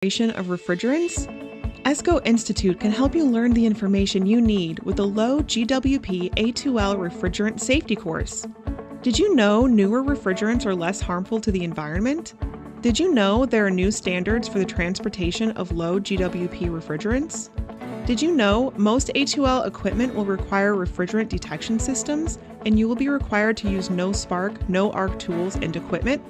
Of refrigerants? ESCO Institute can help you learn the information you need with the low GWP A2L refrigerant safety course. Did you know newer refrigerants are less harmful to the environment? Did you know there are new standards for the transportation of low GWP refrigerants? Did you know most A2L equipment will require refrigerant detection systems, and you will be required to use no spark, no arc tools and equipment?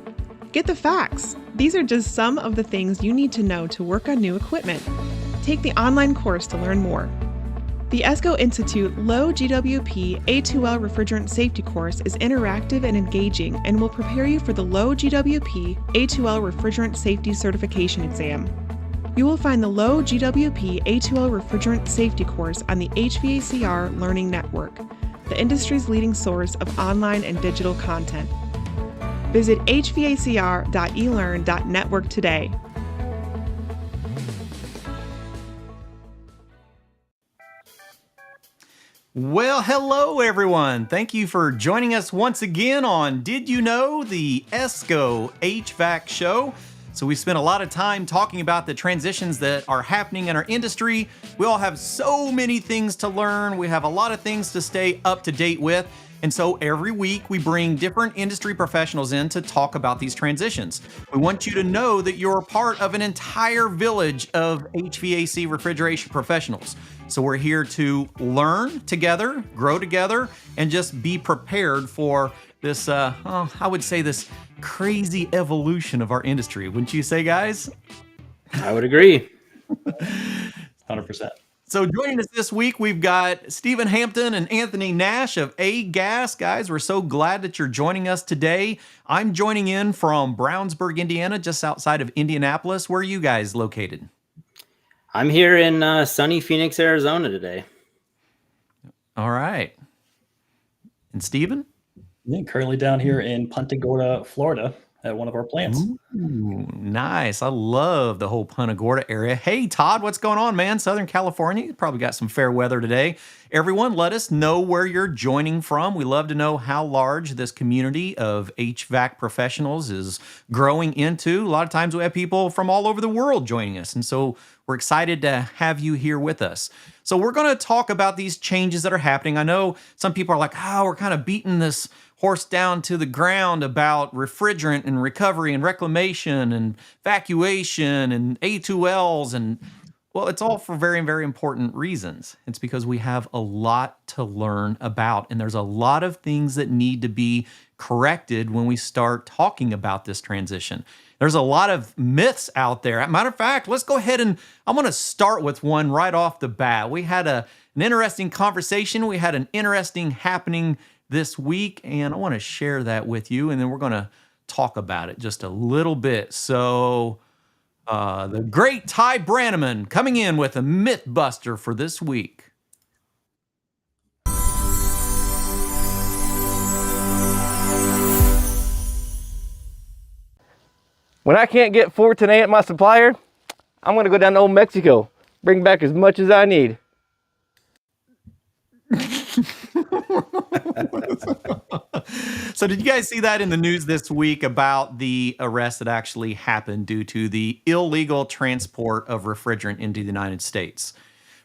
Get the facts! These are just some of the things you need to know to work on new equipment. Take the online course to learn more. The ESCO Institute Low GWP A2L Refrigerant Safety course is interactive and engaging and will prepare you for the Low GWP A2L Refrigerant Safety Certification exam. You will find the Low GWP A2L Refrigerant Safety course on the HVACR Learning Network, the industry's leading source of online and digital content. Visit hvacr.elearn.network today. Well, hello everyone. Thank you for joining us once again on Did You Know, the ESCO HVAC show. So we spent a lot of time talking about the transitions that are happening in our industry. We all have so many things to learn. We have a lot of things to stay up to date with. And so every week we bring different industry professionals in to talk about these transitions. We want you to know that you're part of an entire village of HVAC refrigeration professionals. So we're here to learn together, grow together, and just be prepared for this, I would say this crazy evolution of our industry. Wouldn't you say, guys? I would agree. 100%. So joining us this week, we've got Stephen Hampton and Anthony Nash of A-Gas. Guys, we're so glad that you're joining us today. I'm joining in from Brownsburg, Indiana, just outside of Indianapolis. Where are you guys located? I'm here in sunny Phoenix, Arizona today. All right. And Stephen? Yeah, currently down here in Punta Gorda, Florida, at one of our plants. Ooh, nice. I love the whole Punta Gorda area. Hey, Todd, what's going on, man? Southern California, you probably got some fair weather today. Everyone, let us know where you're joining from. We love to know how large this community of HVAC professionals is growing into. A lot of times we have people from all over the world joining us, and so we're excited to have you here with us. So we're going to talk about these changes that are happening. I know some people are like, oh, we're kind of beating this horse down to the ground about refrigerant and recovery and reclamation and evacuation and A2Ls. And well, it's all for very, very important reasons. It's because we have a lot to learn about, and there's a lot of things that need to be corrected when we start talking about this transition. There's a lot of myths out there. Matter of fact, let's go ahead and I'm going to start with one right off the bat. We had an interesting conversation. We had an interesting happening this week, and I want to share that with you, and then we're going to talk about it just a little bit. So the great Ty Brannaman coming in with a myth buster for this week. When I can't get 410A at my supplier, I'm going to go down to Old Mexico, bring back as much as I need. So did you guys see that in the news this week about the arrest that actually happened due to the illegal transport of refrigerant into the United States?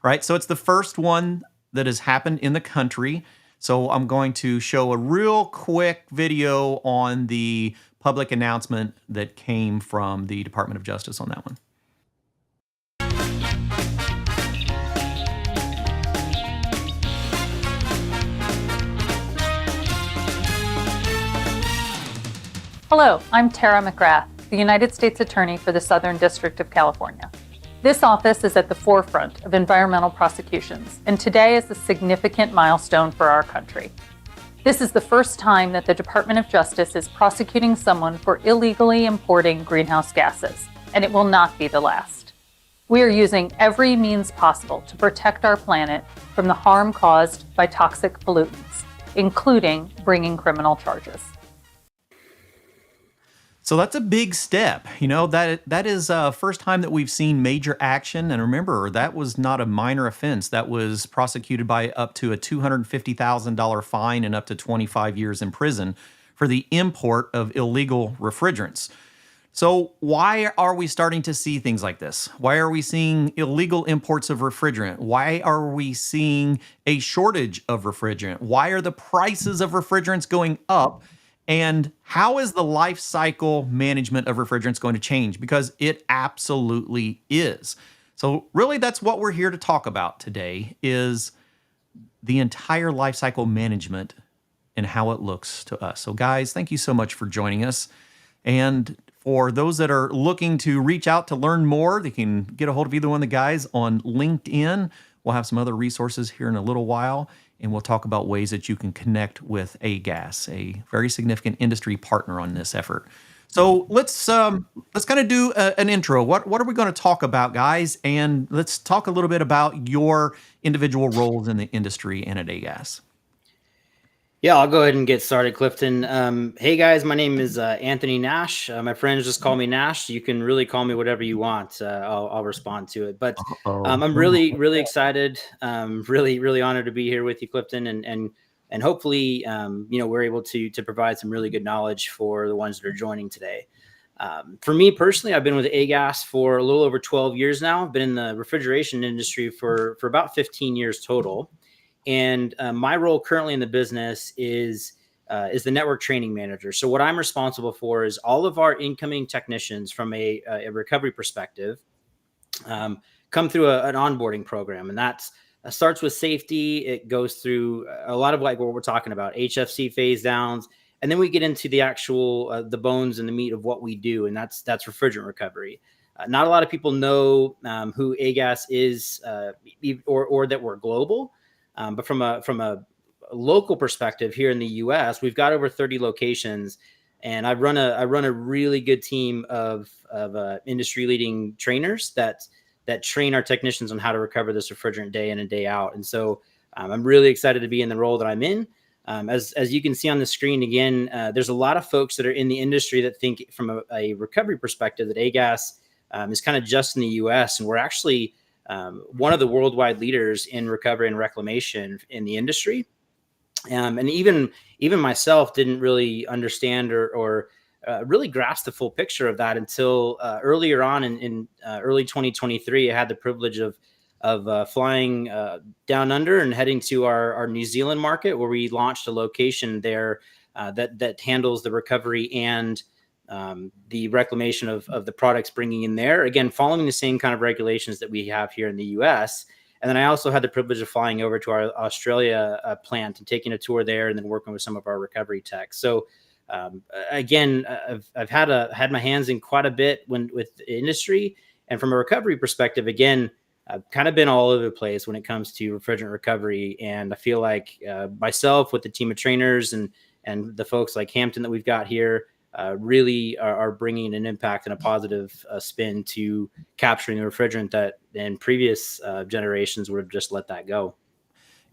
Right? So it's the first one that has happened in the country. So I'm going to show a real quick video on the public announcement that came from the Department of Justice on that one. Hello, I'm Tara McGrath, the United States Attorney for the Southern District of California. This office is at the forefront of environmental prosecutions, and today is a significant milestone for our country. This is the first time that the Department of Justice is prosecuting someone for illegally importing greenhouse gases, and it will not be the last. We are using every means possible to protect our planet from the harm caused by toxic pollutants, including bringing criminal charges. So that's a big step. You know, that is first time that we've seen major action. And remember, that was not a minor offense. That was prosecuted by up to a $250,000 fine and up to 25 years in prison for the import of illegal refrigerants. So, why are we starting to see things like this? Why are we seeing illegal imports of refrigerant? Why are we seeing a shortage of refrigerant? Why are the prices of refrigerants going up? And how is the life cycle management of refrigerants going to change? Because it absolutely is. So, really, that's what we're here to talk about today is the entire life cycle management and how it looks to us. So, guys, thank you so much for joining us. And for those that are looking to reach out to learn more, they can get a hold of either one of the guys on LinkedIn. We'll have some other resources here in a little while, and we'll talk about ways that you can connect with AGAS, a very significant industry partner on this effort. So let's kind of do an intro. What are we going to talk about, guys? And let's talk a little bit about your individual roles in the industry and at AGAS. Yeah, I'll go ahead and get started, Clifton. Hey guys, my name is Anthony Nash. My friends just call me Nash. You can really call me whatever you want. I'll respond to it. But I'm really excited. Really honored to be here with you, Clifton, and hopefully we're able to provide some really good knowledge for the ones that are joining today. For me personally, I've been with AGAS for a little over 12 years now. I've been in the refrigeration industry for about 15 years total. And my role currently in the business is the network training manager. So what I'm responsible for is all of our incoming technicians from a recovery perspective come through an onboarding program. And that starts with safety. It goes through a lot of like what we're talking about, HFC phase downs. And then we get into the actual, the bones and the meat of what we do. And that's refrigerant recovery. Not a lot of people know who AGAS is or that we're global. But from a local perspective here in the U.S., we've got over 30 locations, and I run a really good team of industry leading trainers that train our technicians on how to recover this refrigerant day in and day out. And so I'm really excited to be in the role that I'm in. As you can see on the screen again, there's a lot of folks that are in the industry that think from a recovery perspective that AGAS is kind of just in the U.S. and we're actually one of the worldwide leaders in recovery and reclamation in the industry. And even myself didn't really understand or really grasp the full picture of that until earlier on in early 2023. I had the privilege of flying down under and heading to our New Zealand market, where we launched a location there that handles the recovery and the reclamation of the products bringing in there, again, following the same kind of regulations that we have here in the US. And then I also had the privilege of flying over to our Australia plant and taking a tour there and then working with some of our recovery techs. So again, I've had my hands in quite a bit with the industry. And from a recovery perspective, again, I've kind of been all over the place when it comes to refrigerant recovery. And I feel like myself with the team of trainers and the folks like Hampton that we've got here, really are bringing an impact and a positive spin to capturing the refrigerant that in previous generations would have just let that go.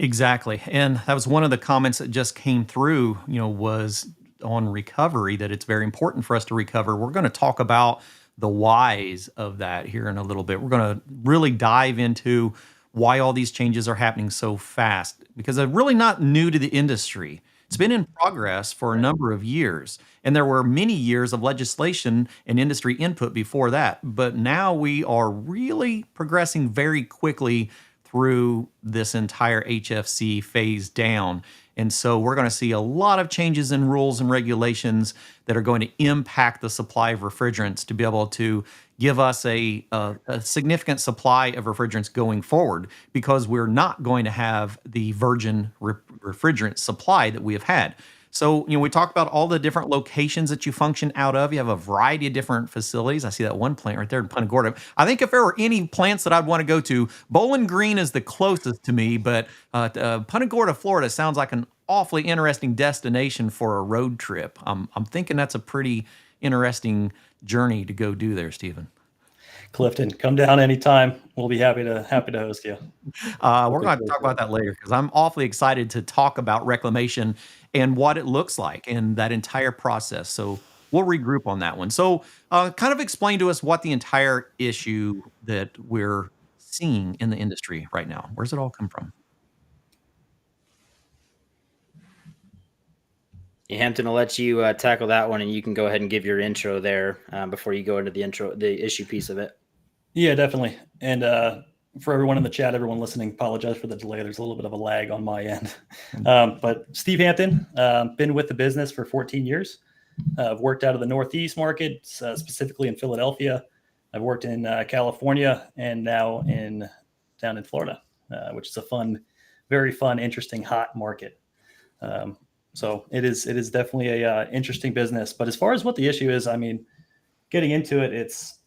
Exactly. And that was one of the comments that just came through, was on recovery, that it's very important for us to recover. We're going to talk about the whys of that here in a little bit. We're going to really dive into why all these changes are happening so fast, because they're really not new to the industry. It's been in progress for a number of years, and there were many years of legislation and industry input before that. But now we are really progressing very quickly through this entire HFC phase down. And so we're going to see a lot of changes in rules and regulations that are going to impact the supply of refrigerants to be able to give us a significant supply of refrigerants going forward, because we're not going to have the virgin refrigerant supply that we have had. So, we talk about all the different locations that you function out of. You have a variety of different facilities. I see that one plant right there in Punta Gorda. I think if there were any plants that I'd want to go to, Bowling Green is the closest to me, but Punta Gorda, Florida sounds like an awfully interesting destination for a road trip. I'm thinking that's a pretty interesting journey to go do there, Stephen. Clifton, come down anytime. We'll be happy to host you. We're going to talk about that later, because I'm awfully excited to talk about reclamation and what it looks like and that entire process. So we'll regroup on that one. So kind of explain to us what the entire issue that we're seeing in the industry right now. Where's it all come from? Yeah, Hampton, I'll let you tackle that one, and you can go ahead and give your intro there before you go into the issue piece of it. Yeah, definitely. And for everyone in the chat, everyone listening, apologize for the delay. There's a little bit of a lag on my end. But Steve Hampton, been with the business for 14 years. I've worked out of the Northeast market, specifically in Philadelphia. I've worked in California and now down in Florida, which is a very fun, interesting, hot market. So it is definitely a interesting business. But as far as what the issue is, I mean, getting into it, it's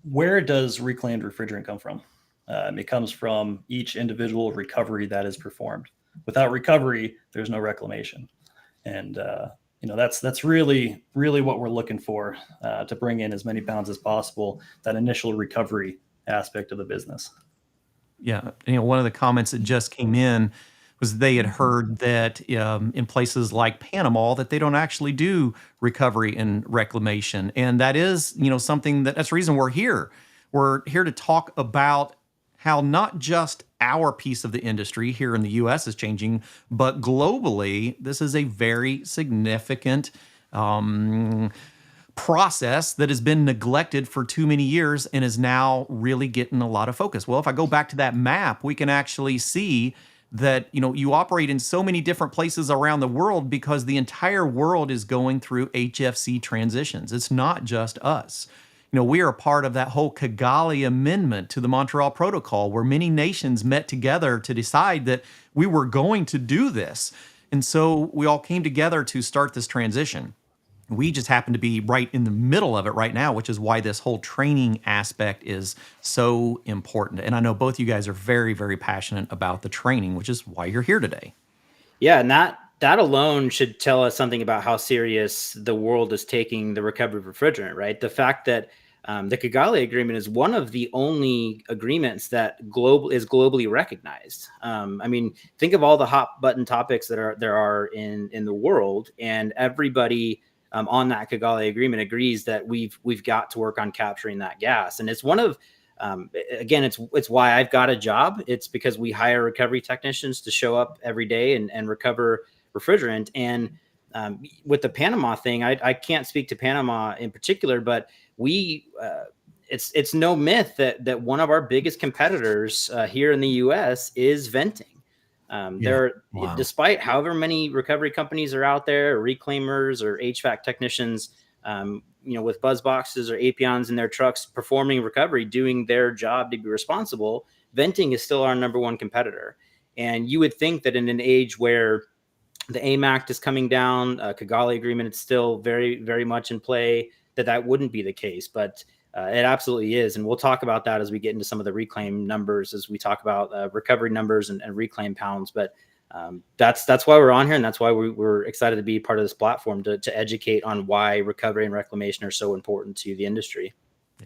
where does reclaimed refrigerant come from? It comes from each individual recovery that is performed. Without recovery, there's no reclamation. And that's really what we're looking for, to bring in as many pounds as possible, that initial recovery aspect of the business. Yeah, one of the comments that just came in was they had heard that in places like Panama that they don't actually do recovery and reclamation, and that is something that's the reason we're here. We're here to talk about how not just our piece of the industry here in the U.S. is changing, but globally, this is a very significant process that has been neglected for too many years and is now really getting a lot of focus. Well, if I go back to that map, we can actually see that you operate in so many different places around the world because the entire world is going through HFC transitions. It's not just us. We are a part of that whole Kigali Amendment to the Montreal Protocol, where many nations met together to decide that we were going to do this. And so we all came together to start this transition. We just happen to be right in the middle of it right now, which is why this whole training aspect is so important. And I know both you guys are very, very passionate about the training, which is why you're here today. Yeah, and that alone should tell us something about how serious the world is taking the recovery of refrigerant, right? The fact that the Kigali Agreement is one of the only agreements that is globally recognized. I mean, think of all the hot button topics that there are in the world, and everybody on that Kigali Agreement agrees that we've got to work on capturing that gas. And it's one of again, it's why I've got a job. It's because we hire recovery technicians to show up every day and recover refrigerant. And with the Panama thing, I can't speak to Panama in particular, but it's no myth that one of our biggest competitors here in the U.S. is venting. Despite however many recovery companies are out there, or reclaimers or HVAC technicians, with buzz boxes or Apions in their trucks performing recovery, doing their job to be responsible, venting is still our number one competitor. And you would think that in an age where the AIM Act is coming down, Kigali Agreement is still very, very much in play, that wouldn't be the case, but it absolutely is. And we'll talk about that as we get into some of the reclaim numbers, as we talk about recovery numbers and reclaim pounds. But that's why we're on here, and that's why we're excited to be part of this platform to educate on why recovery and reclamation are so important to the industry.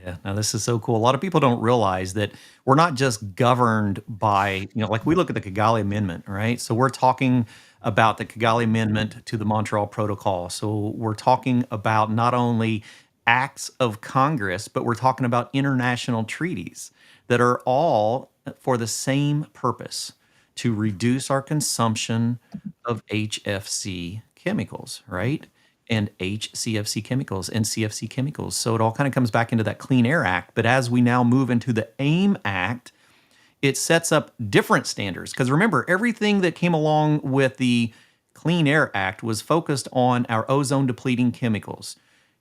Yeah, now this is so cool. A lot of people don't realize that we're not just governed by, like we look at the Kigali Amendment, right? So we're talking about the Kigali Amendment to the Montreal Protocol. So we're talking about not only acts of Congress, but we're talking about international treaties that are all for the same purpose, to reduce our consumption of HFC chemicals, right? And HCFC chemicals and CFC chemicals. So it all kind of comes back into that Clean Air Act. But as we now move into the AIM Act, it sets up different standards. Because remember, everything that came along with the Clean Air Act was focused on our ozone depleting chemicals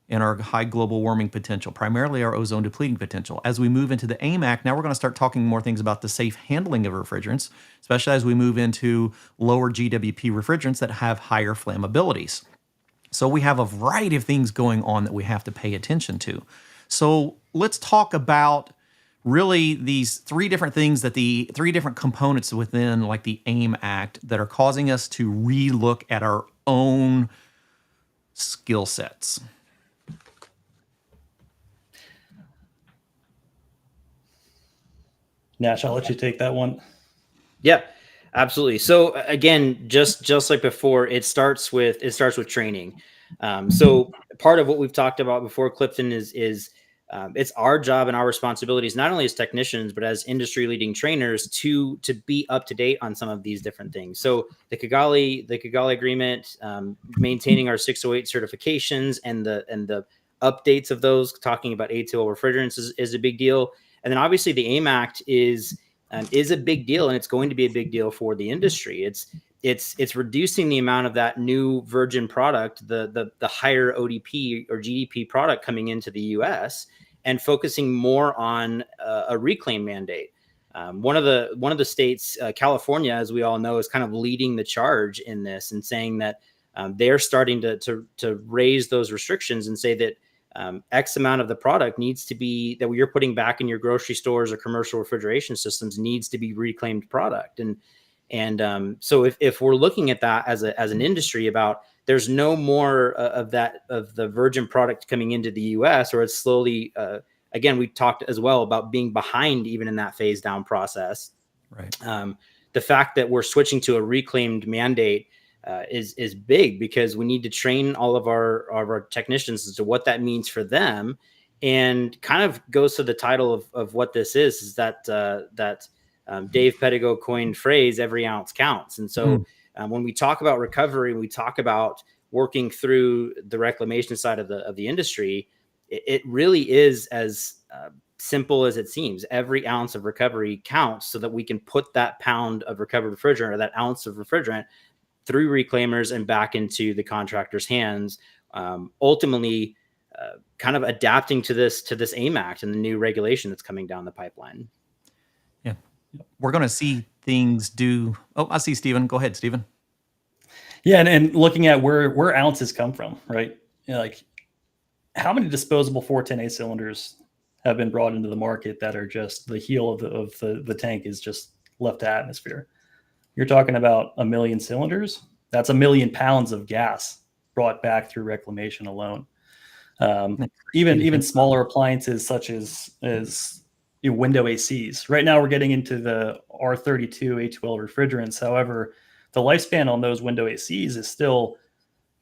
and our high global warming potential, primarily our ozone depleting potential. As we move into the AIM Act, now we're going to start talking more things about the safe handling of refrigerants, especially as we move into lower GWP refrigerants that have higher flammabilities. So we have a variety of things going on that we have to pay attention to. So let's talk about really these three different things, that the three different components within like the AIM Act that are causing us to relook at our own skill sets. Nash, I'll let you take that one. Yeah, absolutely. So again, just like before, it starts with training. So part of what we've talked about before, Clifton, is it's our job and our responsibilities, not only as technicians, but as industry leading trainers to be up to date on some of these different things. So the Kigali agreement, maintaining our 608 certifications and the updates of those, talking about A2L refrigerants is a big deal. And then obviously the AIM Act is a big deal, and it's going to be a big deal for the industry. It's reducing the amount of that new virgin product, the higher ODP or GDP product coming into the U.S., and focusing more on a reclaim mandate. One of the states, California, as we all know, is kind of leading the charge in this and saying that they're starting to raise those restrictions and say that X amount of the product needs to be, that you're putting back in your grocery stores or commercial refrigeration systems, needs to be reclaimed product. And so if we're looking at that as an industry, about there's no more of the virgin product coming into the U.S., or it's slowly, again, we talked as well about being behind even in that phase down process. Right. The fact that we're switching to a reclaimed mandate is big, because we need to train all of our technicians as to what that means for them, and kind of goes to the title of what this is that Dave Pedigo coined phrase, every ounce counts. And so when we talk about recovery, we talk about working through the reclamation side of the industry, it really is as simple as it seems. Every ounce of recovery counts, so that we can put that pound of recovered refrigerant, or that ounce of refrigerant, through reclaimers and back into the contractor's hands, ultimately kind of adapting to this AIM Act and the new regulation that's coming down the pipeline. Yeah. We're going to see things do. Oh, I see Stephen. Go ahead, Stephen. Yeah. And looking at where ounces come from, right? You know, like, how many disposable 410A cylinders have been brought into the market that are just the heel of the tank is just left to atmosphere? You're talking about 1 million cylinders. That's 1 million pounds of gas brought back through reclamation alone. Even smaller appliances such as window ACs. Right now, we're getting into the R32 A2L refrigerants. However, the lifespan on those window ACs is still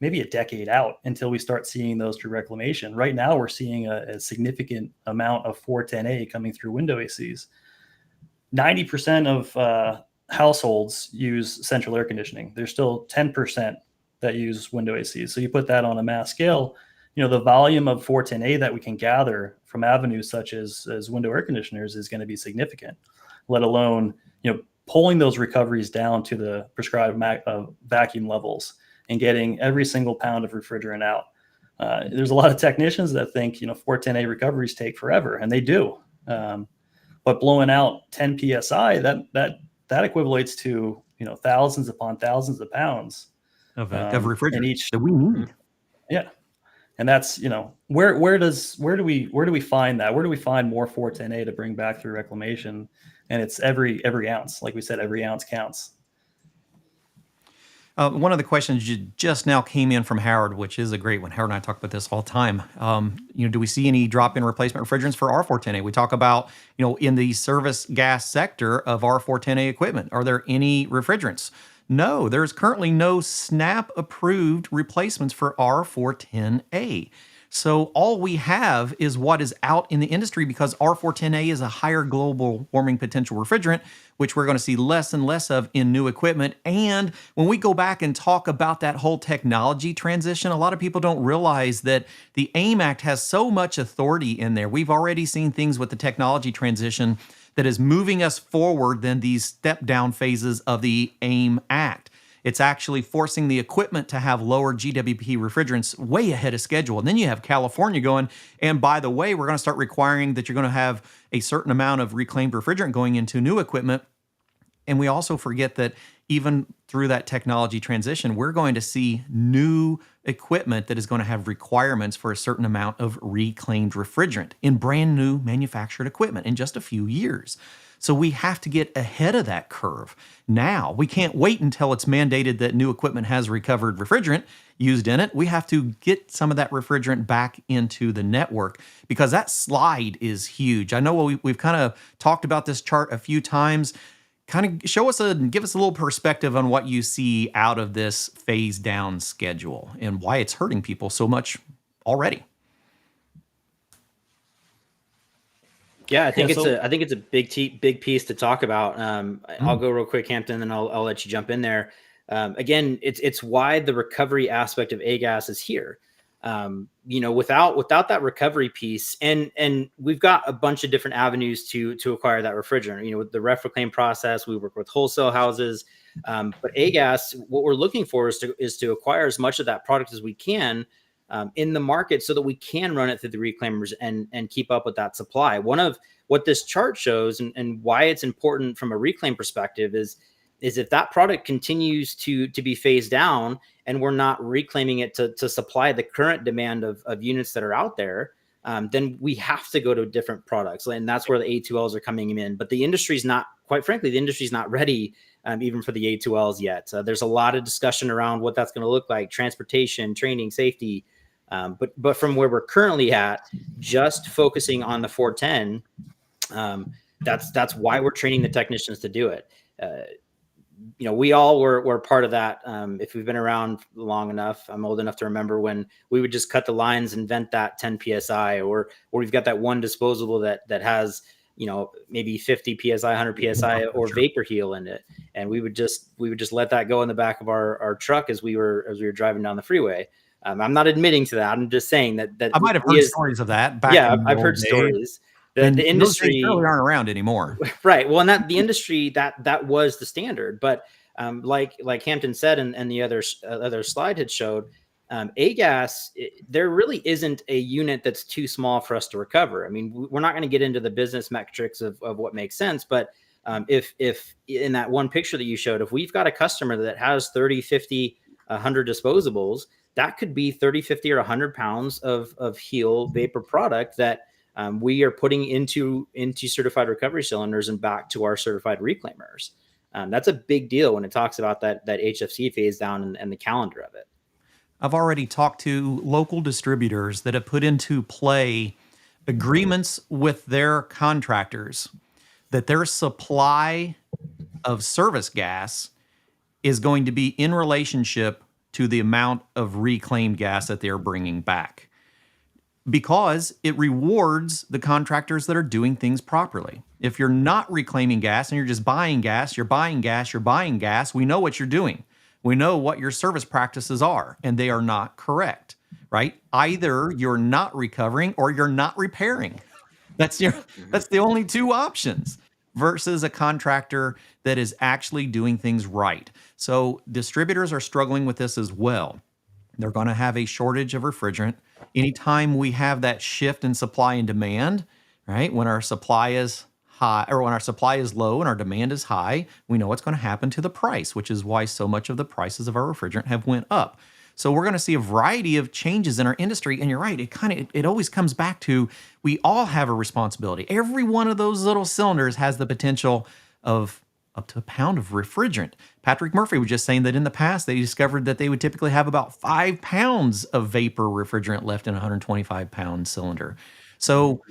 maybe a decade out until we start seeing those through reclamation. Right now, we're seeing a significant amount of 410A coming through window ACs. 90% of households use central air conditioning. There's still 10% that use window ACs. So you put that on a mass scale, the volume of 410A that we can gather from avenues such as window air conditioners is going to be significant, let alone, pulling those recoveries down to the prescribed vacuum levels and getting every single pound of refrigerant out. There's a lot of technicians that think, 410A recoveries take forever, and they do. But blowing out 10 PSI, that equivalates to, thousands upon thousands of pounds of refrigerant in each that we need. Yeah. And that's, where do we find that? Where do we find more 410A to bring back through reclamation? And it's every ounce. Like we said, every ounce counts. One of the questions you just now came in from Howard, which is a great one. Howard and I talk about this all the time. Do we see any drop-in replacement refrigerants for R410A? We talk about, in the service gas sector of R410A equipment, are there any refrigerants? No, there's currently no SNAP-approved replacements for R410A. So all we have is what is out in the industry, because R410A is a higher global warming potential refrigerant, which we're going to see less and less of in new equipment. And when we go back and talk about that whole technology transition, a lot of people don't realize that the AIM Act has so much authority in there. We've already seen things with the technology transition that is moving us forward than these step-down phases of the AIM Act. It's actually forcing the equipment to have lower GWP refrigerants way ahead of schedule. And then you have California going, and by the way, we're going to start requiring that you're going to have a certain amount of reclaimed refrigerant going into new equipment. And we also forget that even through that technology transition, we're going to see new equipment that is going to have requirements for a certain amount of reclaimed refrigerant in brand new manufactured equipment in just a few years. So we have to get ahead of that curve now. We can't wait until it's mandated that new equipment has recovered refrigerant used in it. We have to get some of that refrigerant back into the network, because that slide is huge. I know we've kind of talked about this chart a few times. Kind of give us a little perspective on what you see out of this phase down schedule and why it's hurting people so much already. Yeah, I think Yeah, I think it's a big piece to talk about. I'll go real quick, Hampton, and I'll let you jump in there. Again, it's why the recovery aspect of AGAS is here. Without that recovery piece, and we've got a bunch of different avenues to acquire that refrigerant. With the Refrigerant process, we work with wholesale houses, but AGAS, what we're looking for is to acquire as much of that product as we can in the market, so that we can run it through the reclaimers and keep up with that supply. One of what this chart shows, and why it's important from a reclaim perspective, is if that product continues to be phased down and we're not reclaiming it to supply the current demand of units that are out there, then we have to go to different products. And that's where the A2Ls are coming in. But the industry's not, quite frankly, the industry's not ready even for the A2Ls yet. There's a lot of discussion around what that's going to look like: transportation, training, safety. But from where we're currently at, just focusing on the 410, that's why we're training the technicians to do it. We all were part of that. If we've been around long enough, I'm old enough to remember when we would just cut the lines and vent that 10 psi, or we've got that one disposable that has maybe 50 psi, 100 psi, or vapor heal in it, and we would just let that go in the back of our truck as we were driving down the freeway. I'm not admitting to that. I'm just saying that I might have heard stories of that. I've heard stories. The industry, those things really aren't around anymore, right? Well, and the industry that was the standard. But like Hampton said, and the other slide had showed, AGAS, there really isn't a unit that's too small for us to recover. I mean, we're not going to get into the business metrics of what makes sense, but if in that one picture that you showed, if we've got a customer that has 30, 50, 100 disposables, that could be 30, 50, or 100 pounds of heal vapor product that we are putting into certified recovery cylinders and back to our certified reclaimers. That's a big deal when it talks about that HFC phase down and the calendar of it. I've already talked to local distributors that have put into play agreements with their contractors that their supply of service gas is going to be in relationship to the amount of reclaimed gas that they're bringing back, because it rewards the contractors that are doing things properly. If you're not reclaiming gas and you're just buying gas, you're buying gas, you're buying gas, we know what you're doing. We know what your service practices are, and they are not correct, right? Either you're not recovering or you're not repairing. That's the only two options, versus a contractor that is actually doing things right. So distributors are struggling with this as well. They're going to have a shortage of refrigerant. Anytime we have that shift in supply and demand, right? When our supply is high, or when our supply is low and our demand is high, we know what's going to happen to the price, which is why so much of the prices of our refrigerant have went up. So we're going to see a variety of changes in our industry. And you're right, it always comes back to, we all have a responsibility. Every one of those little cylinders has the potential of up to a pound of refrigerant. Patrick Murphy was just saying that in the past, they discovered that they would typically have about 5 pounds of vapor refrigerant left in a 125 pound cylinder. So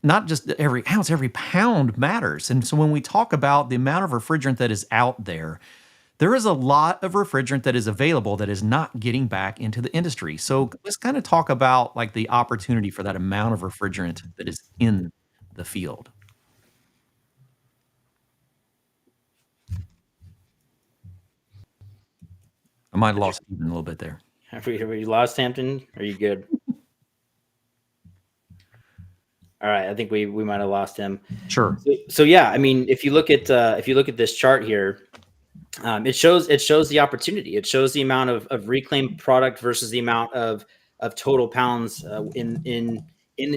not just every ounce, every pound matters. And so when we talk about the amount of refrigerant that is out there, there is a lot of refrigerant that is available that is not getting back into the industry. So let's kind of talk about like the opportunity for that amount of refrigerant that is in the field. I might have lost Stephen a little bit there. Have we lost Hampton? Are you good? All right, I think we might have lost him. Sure. So yeah, I mean, if you look at this chart here, it shows the opportunity. It shows the amount of reclaimed product versus the amount of total pounds in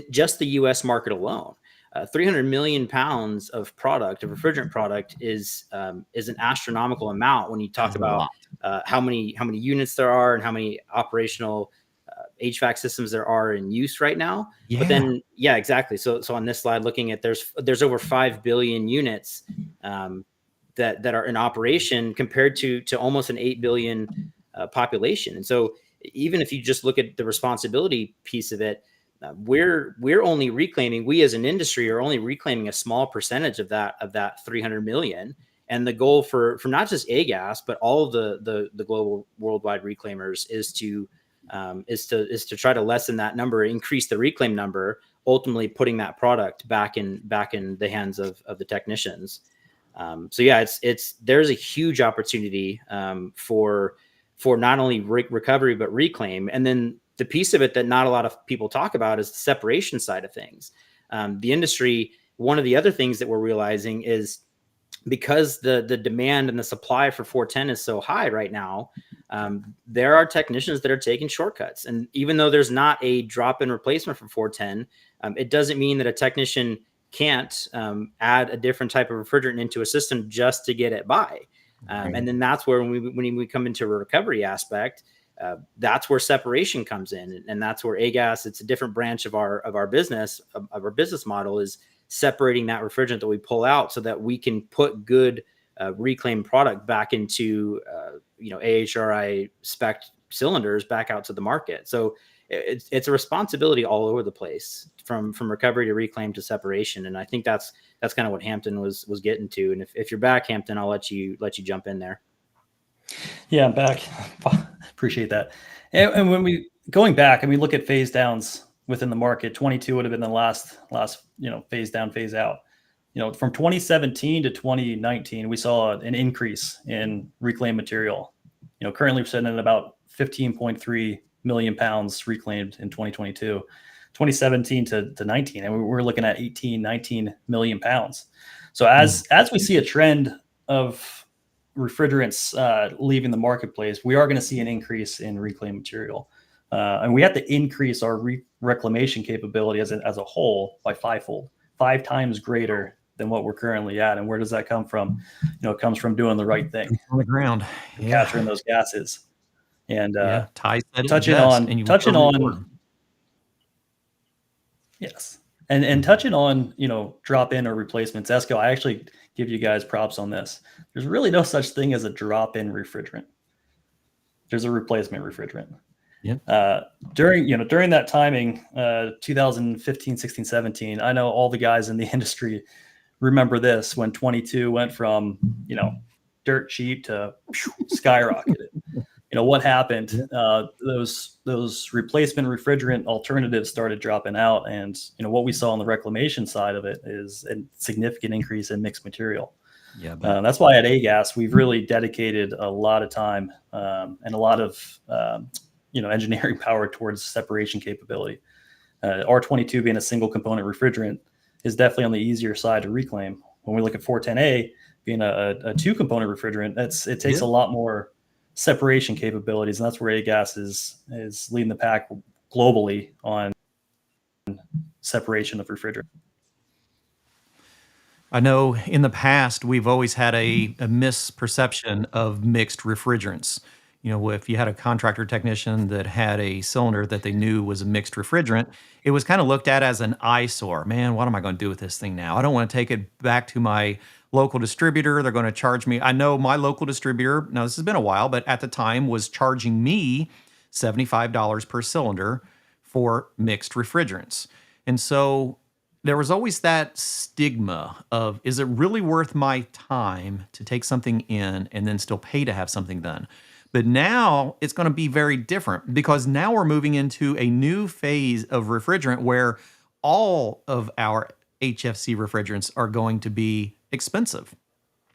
just the U.S. market alone. 300 million pounds of refrigerant product is an astronomical amount when you talk about how many units there are and how many operational HVAC systems there are in use right now. Yeah. But then, yeah, exactly. So on this slide, looking at there's over 5 billion units that are in operation compared to almost an 8 billion population. And so even if you just look at the responsibility piece of it, we're only reclaiming, we as an industry are only reclaiming a small percentage of that 300 million. And the goal for not just AGAS, but all of the global worldwide reclaimers is to try to lessen that number, increase the reclaim number, ultimately putting that product back in the hands of the technicians. So yeah, there's a huge opportunity for not only recovery but reclaim. And then the piece of it that not a lot of people talk about is the separation side of things. The industry, one of the other things that we're realizing is, because the demand and the supply for 410 is so high right now, there are technicians that are taking shortcuts. And even though there's not a drop-in replacement for 410, it doesn't mean that a technician can't add a different type of refrigerant into a system just to get it by. And then that's where when we come into a recovery aspect, that's where separation comes in. And that's where AGAS, it's a different branch of our business, of our business model, is separating that refrigerant that we pull out so that we can put good reclaimed product back into AHRI spec cylinders back out to the market. So it's a responsibility all over the place, from recovery to reclaim to separation. And I think that's kind of what Hampton was getting to. And if you're back, Hampton, I'll let you jump in there. Yeah, I'm back. Appreciate that. And when we going back and we look at phase downs within the market, 22 would have been the last phase down, phase out. From 2017 to 2019, we saw an increase in reclaimed material. Currently we're sitting at about 15.3 million pounds reclaimed in 2022, 2017 to 19, and we're looking at 19 million pounds. So as we see a trend of refrigerants leaving the marketplace, we are going to see an increase in reclaimed material. And we have to increase our reclamation capability as a whole by 5 times greater than what we're currently at. And where does that come from? It comes from doing the right thing on the ground, capturing those gases, and touching on yes, and touching on drop-in or replacements. ESCO, I actually give you guys props on this. There's really no such thing as a drop-in refrigerant. There's a replacement refrigerant. Yeah. During that timing, 2015, 16, 17, I know all the guys in the industry remember this, when 22 went from, dirt cheap to skyrocketed. What happened? Those replacement refrigerant alternatives started dropping out. And, what we saw on the reclamation side of it is a significant increase in mixed material. Yeah. That's why at AGAS, we've really dedicated a lot of time and a lot of, engineering power towards separation capability. R22 being a single component refrigerant is definitely on the easier side to reclaim. When we look at 410A being a 2-component refrigerant, it takes a lot more separation capabilities, and that's where AGAS is leading the pack globally on separation of refrigerant. I know in the past we've always had a misperception of mixed refrigerants. If you had a contractor technician that had a cylinder that they knew was a mixed refrigerant, it was kind of looked at as an eyesore. Man, what am I going to do with this thing now? I don't want to take it back to my local distributor. They're going to charge me. I know my local distributor, now this has been a while, but at the time was charging me $75 per cylinder for mixed refrigerants. And so there was always that stigma of, is it really worth my time to take something in and then still pay to have something done? But now it's going to be very different, because now we're moving into a new phase of refrigerant where all of our HFC refrigerants are going to be expensive.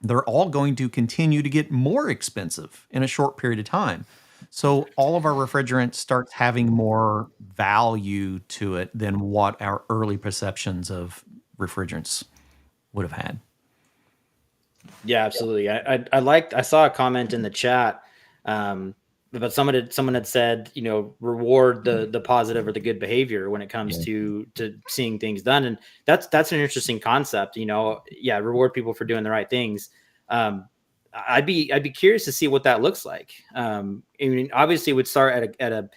They're all going to continue to get more expensive in a short period of time. So all of our refrigerant starts having more value to it than what our early perceptions of refrigerants would have had. Yeah, absolutely. I saw a comment in the chat, but someone had said, reward the positive or the good behavior when it comes to seeing things done. And that's an interesting concept, reward people for doing the right things. I'd be curious to see what that looks like. I mean, obviously it would start at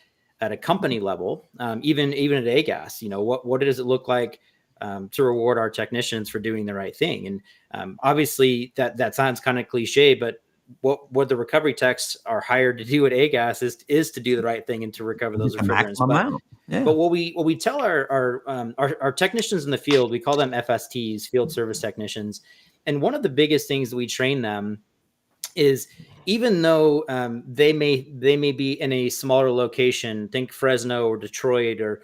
a company level, even at AGAS, what does it look like to reward our technicians for doing the right thing? And obviously that sounds kind of cliche, but what the recovery techs are hired to do at AGAS is to do the right thing and to recover those refrigerants. But what we tell our technicians in the field, we call them FSTs, field service technicians. And one of the biggest things that we train them is, even though they may be in a smaller location, think Fresno or Detroit or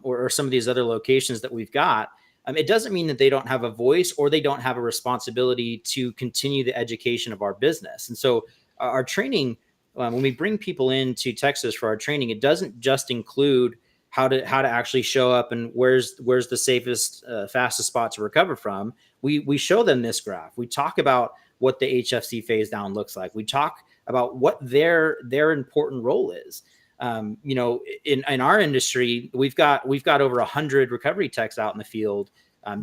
or some of these other locations that we've got, it doesn't mean that they don't have a voice or they don't have a responsibility to continue the education of our business. And so our training, when we bring people into Texas for our training, it doesn't just include how to actually show up and where's the safest, fastest spot to recover from. We show them this graph. We talk about what the HFC phase down looks like. We talk about what their important role is. In our industry, we've got over 100 recovery techs out in the field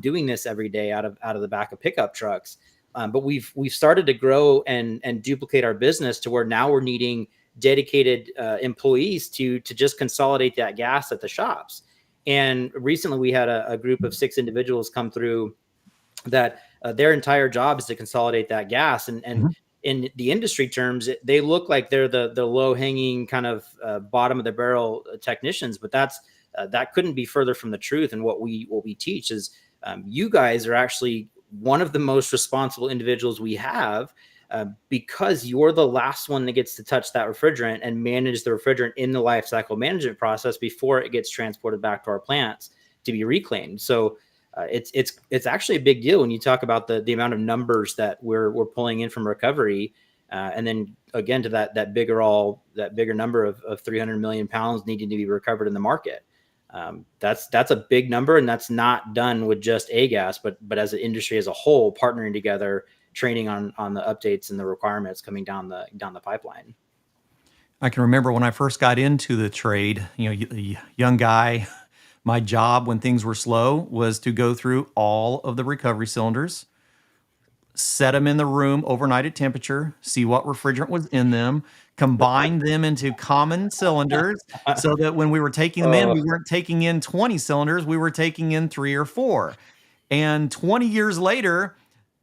doing this every day out of the back of pickup trucks. But we've started to grow and duplicate our business to where now we're needing dedicated employees to just consolidate that gas at the shops. And recently we had a group of 6 individuals come through that their entire job is to consolidate that gas. And in the industry terms, they look like they're the low hanging kind of bottom of the barrel technicians, but that couldn't be further from the truth. And what we teach is you guys are actually one of the most responsible individuals we have, because you're the last one that gets to touch that refrigerant and manage the refrigerant in the life cycle management process before it gets transported back to our plants to be reclaimed. So it's actually a big deal when you talk about the amount of numbers that we're pulling in from recovery, and then again to that bigger number of 300 million pounds needing to be recovered in the market. That's a big number, and that's not done with just A-gas, but as an industry as a whole, partnering together, training on the updates and the requirements coming down the pipeline. I can remember when I first got into the trade, young guy, my job when things were slow was to go through all of the recovery cylinders, set them in the room overnight at temperature, see what refrigerant was in them, combine them into common cylinders so that when we were taking them in, we weren't taking in 20 cylinders, we were taking in 3 or 4. And 20 years later,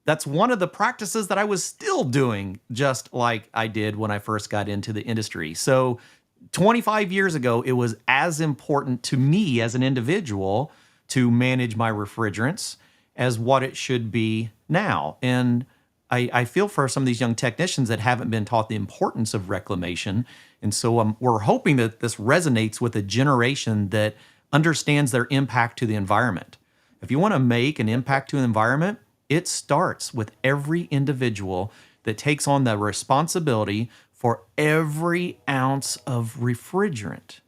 that's one of the practices that I was still doing, just like I did when I first got into the industry. So 25 years ago, it was as important to me as an individual to manage my refrigerants as what it should be now. And I feel for some of these young technicians that haven't been taught the importance of reclamation. And so we're hoping that this resonates with a generation that understands their impact to the environment. If you want to make an impact to the environment, it starts with every individual that takes on the responsibility for every ounce of refrigerant.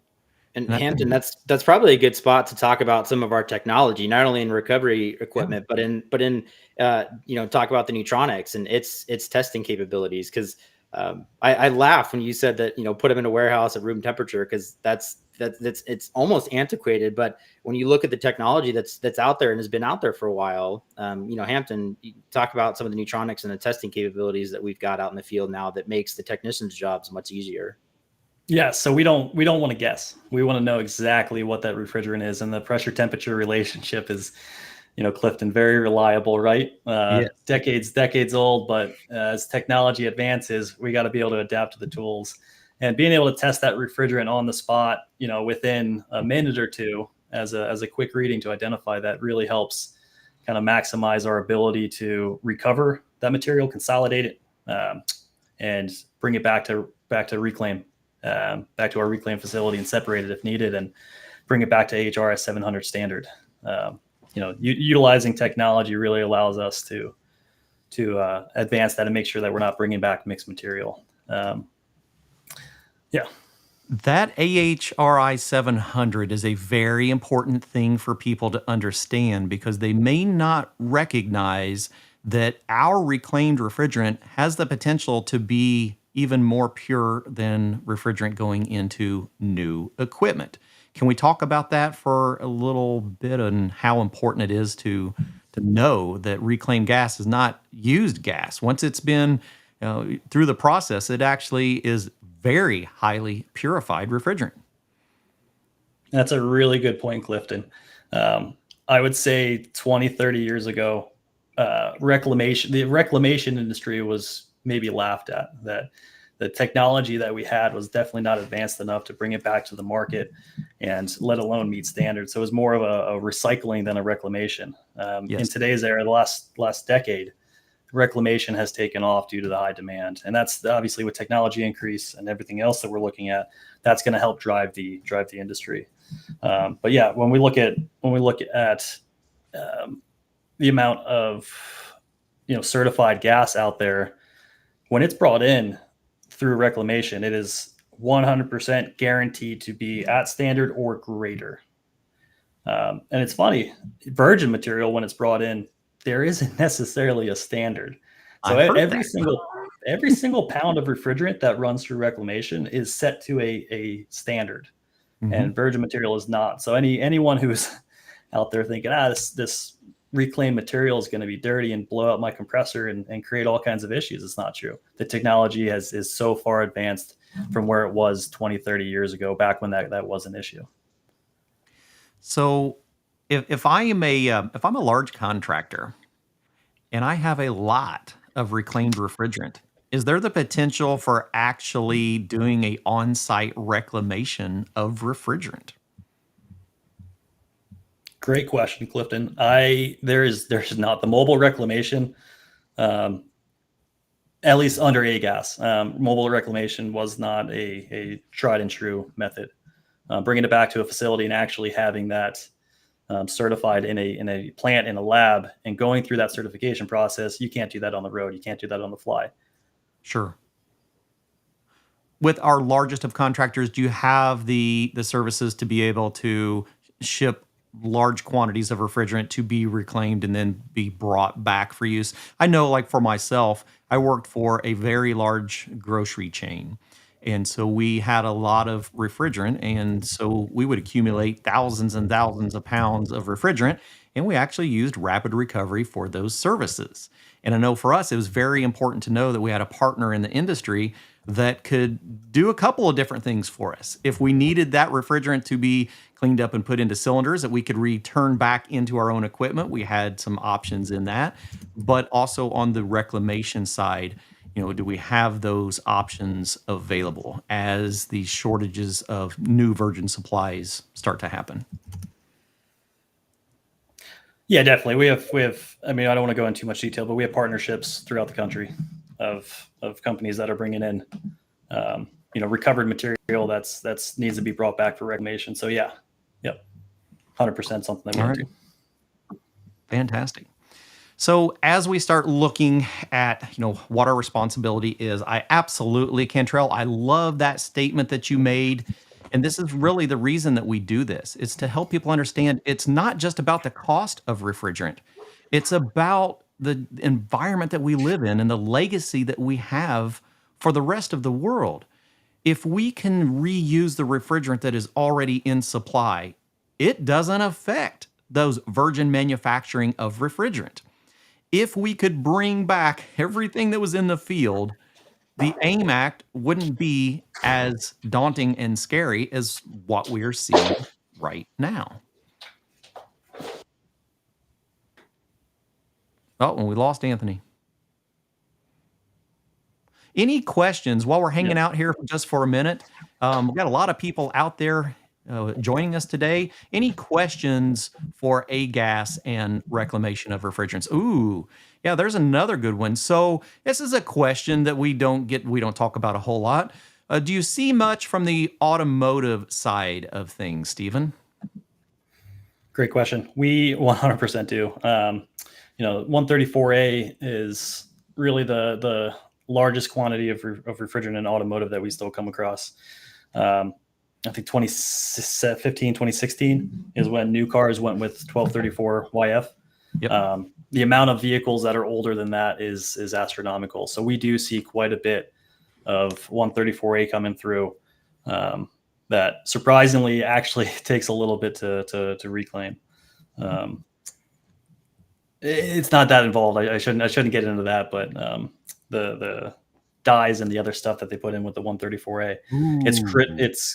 And Hampton, that's probably a good spot to talk about some of our technology, not only in recovery equipment, but in talk about the neutronics and its testing capabilities. Because I laugh when you said that put them in a warehouse at room temperature, because it's almost antiquated. But when you look at the technology that's out there and has been out there for a while, Hampton, you talk about some of the neutronics and the testing capabilities that we've got out in the field now that makes the technicians' jobs much easier. Yeah, so we don't want to guess. We want to know exactly what that refrigerant is, and the pressure temperature relationship is, Clifton, very reliable, right? Yes. Decades old, but as technology advances, we got to be able to adapt to the tools, and being able to test that refrigerant on the spot, within a minute or two as a quick reading to identify that really helps kind of maximize our ability to recover that material, consolidate it, and bring it back to reclaim. Back to our reclaim facility and separate it if needed, and bring it back to HRS 700 standard. Utilizing technology really allows us to advance that and make sure that we're not bringing back mixed material. That AHRI 700 is a very important thing for people to understand, because they may not recognize that our reclaimed refrigerant has the potential to be even more pure than refrigerant going into new equipment. Can we talk about that for a little bit on how important it is to know that reclaimed gas is not used gas? Once it's been through the process, it actually is very highly purified refrigerant. That's a really good point, Clifton. I would say 20, 30 years ago, the reclamation industry was maybe laughed at. That the technology that we had was definitely not advanced enough to bring it back to the market, and let alone meet standards. So it was more of a recycling than a reclamation. Yes. In today's era, the last decade, reclamation has taken off due to the high demand, and that's obviously with technology increase and everything else that we're looking at, that's going to help drive the industry. But yeah, when we look at the amount of certified gas out there, when it's brought in through reclamation, it is 100% guaranteed to be at standard or greater. And it's funny, virgin material, when it's brought in, there isn't necessarily a standard. So every single pound of refrigerant that runs through reclamation is set to a standard, and virgin material is not. So anyone who's out there thinking, this reclaimed material is going to be dirty and blow out my compressor and create all kinds of issues, it's not true. The technology is so far advanced from where it was 20, 30 years ago, back when that was an issue. So if I'm a large contractor and I have a lot of reclaimed refrigerant, is there the potential for actually doing a on-site reclamation of refrigerant? Great question, Clifton. There's not the mobile reclamation, at least under AGAS. Mobile reclamation was not a tried and true method. Bringing it back to a facility and actually having that certified in a plant, in a lab, and going through that certification process, you can't do that on the road. You can't do that on the fly. Sure. With our largest of contractors, do you have the services to be able to ship large quantities of refrigerant to be reclaimed and then be brought back for use? I know, like for myself, I worked for a very large grocery chain. And so we had a lot of refrigerant. And so we would accumulate thousands and thousands of pounds of refrigerant. And we actually used rapid recovery for those services. And I know for us, it was very important to know that we had a partner in the industry that could do a couple of different things for us. If we needed that refrigerant to be cleaned up and put into cylinders that we could return back into our own equipment, we had some options in that. But also on the reclamation side, do we have those options available as the shortages of new virgin supplies start to happen? Yeah, definitely. We have. I mean, I don't want to go into too much detail, but we have partnerships throughout the country of companies that are bringing in, recovered material that's needs to be brought back for reclamation. So yeah, 100% something that we do. Fantastic. So as we start looking at, what our responsibility is, I absolutely, Cantrell, I love that statement that you made. And this is really the reason that we do this. It's to help people understand it's not just about the cost of refrigerant. It's about the environment that we live in and the legacy that we have for the rest of the world. If we can reuse the refrigerant that is already in supply, it doesn't affect those virgin manufacturing of refrigerant. If we could bring back everything that was in the field, the AIM Act wouldn't be as daunting and scary as what we are seeing right now. Oh, and we lost Anthony. Any questions while we're hanging out here just for a minute? We've got a lot of people out there joining us today. Any questions for AGAS and reclamation of refrigerants? Ooh, yeah, there's another good one. So this is a question that we don't talk about a whole lot. Do you see much from the automotive side of things, Stephen? Great question. We 100% do. 134A is really the largest quantity of refrigerant in automotive that we still come across. I think 2015, 2016 is when new cars went with 1234 YF. Yep. The amount of vehicles that are older than that is astronomical. So we do see quite a bit of 134A coming through that surprisingly actually takes a little bit to reclaim. It's not that involved. I shouldn't get into that, but the dyes and the other stuff that they put in with the 134A,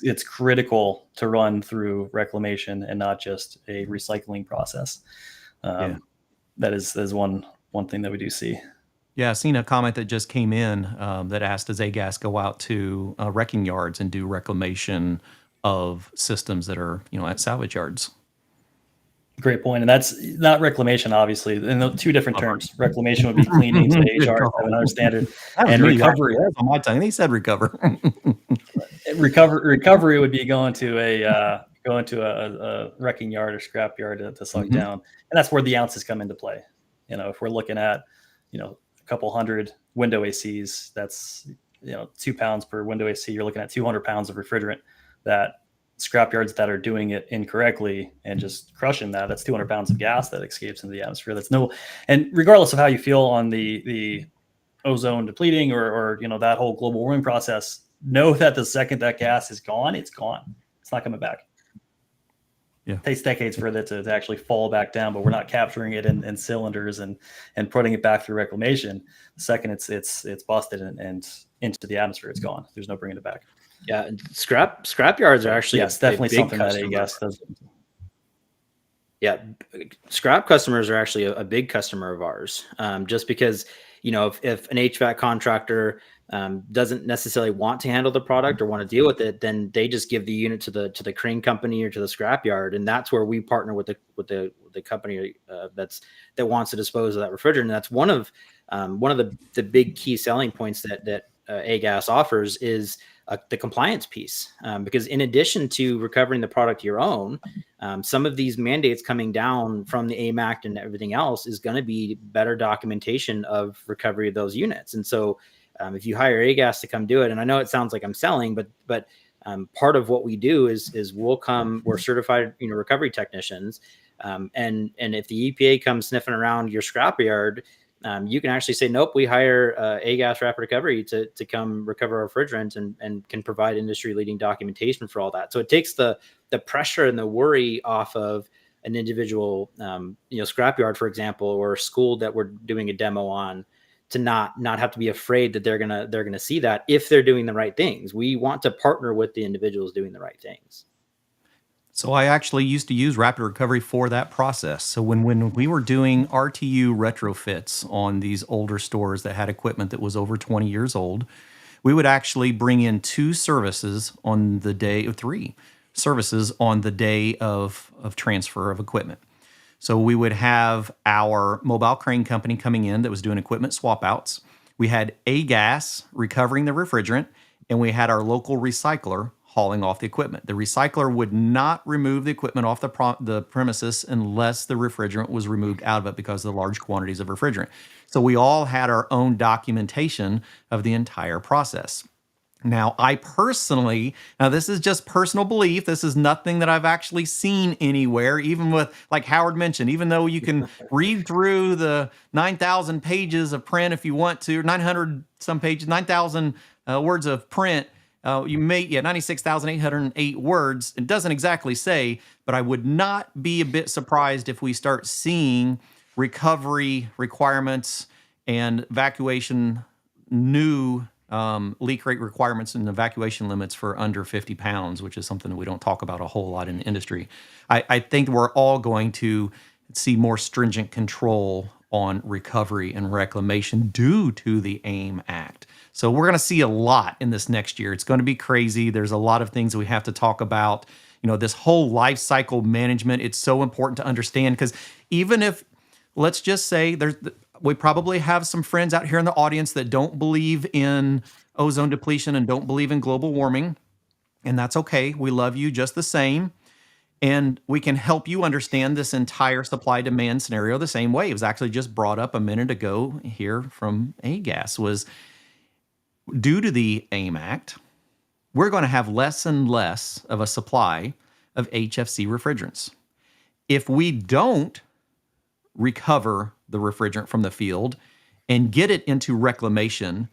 it's critical to run through reclamation and not just a recycling process. That is one thing that we do see. Yeah, I've seen a comment that just came in that asked, does AGAS go out to wrecking yards and do reclamation of systems that are, at salvage yards? Great point. And that's not reclamation, obviously. And the two different terms. Reclamation would be cleaning to the HR 700 standard. And recovery. That's on my tongue. He said recover. Recovery would be going to a wrecking yard or scrap yard to suck down. And that's where the ounces come into play. If we're looking at, a couple hundred window ACs, that's, 2 pounds per window AC, you're looking at 200 pounds of refrigerant. That scrap yards that are doing it incorrectly and just crushing that's 200 pounds of gas that escapes into the atmosphere. And regardless of how you feel on the ozone depleting or that whole global warming process, know that the second that gas is gone, it's gone. It's not coming back. Yeah. It takes decades for it to actually fall back down, but we're not capturing it in cylinders and putting it back through reclamation. The second it's busted and into the atmosphere, it's gone. There's no bringing it back. Yeah, scrap yards are actually definitely something that AGAS does. Yeah, scrap customers are actually a big customer of ours. Just because if an HVAC contractor doesn't necessarily want to handle the product or want to deal with it, then they just give the unit to the crane company or to the scrap yard, and that's where we partner with the company that wants to dispose of that refrigerant. And that's one of the big key selling points that AGAS offers is the compliance piece, because in addition to recovering the product your own, some of these mandates coming down from the AIM Act and everything else is going to be better documentation of recovery of those units. And so if you hire AGAS to come do it, and I know it sounds like I'm selling, but part of what we do is we're certified recovery technicians, and if the EPA comes sniffing around your scrapyard, you can actually say, nope, we hire AGAS Rapid Recovery to come recover our refrigerant and can provide industry-leading documentation for all that. So it takes the pressure and the worry off of an individual, scrapyard, for example, or a school that we're doing a demo on, to not have to be afraid that they're gonna see that if they're doing the right things. We want to partner with the individuals doing the right things. So I actually used to use Rapid Recovery for that process. So when we were doing RTU retrofits on these older stores that had equipment that was over 20 years old, we would actually bring in 3 services on the day of transfer of equipment. So we would have our mobile crane company coming in that was doing equipment swap outs. We had AGAS recovering the refrigerant, and we had our local recycler hauling off the equipment. The recycler would not remove the equipment off the premises unless the refrigerant was removed out of it because of the large quantities of refrigerant. So we all had our own documentation of the entire process. Now, now this is just personal belief. This is nothing that I've actually seen anywhere, even with, like Howard mentioned, even though you can read through the 9,000 pages of print if you want to, 900 some pages, 9,000 words of print. You may, 96,808 words. It doesn't exactly say, but I would not be a bit surprised if we start seeing recovery requirements and evacuation, new leak rate requirements and evacuation limits for under 50 pounds, which is something that we don't talk about a whole lot in the industry. I think we're all going to see more stringent control on recovery and reclamation due to the AIM Act. So we're going to see a lot in this next year. It's going to be crazy. There's a lot of things that we have to talk about. This whole life cycle management, it's so important to understand, because even if, let's just say, we probably have some friends out here in the audience that don't believe in ozone depletion and don't believe in global warming, and that's okay. We love you just the same. And we can help you understand this entire supply-demand scenario the same way. It was actually just brought up a minute ago here from AGAS, was due to the AIM Act, we're going to have less and less of a supply of HFC refrigerants. If we don't recover the refrigerant from the field and get it into reclamation,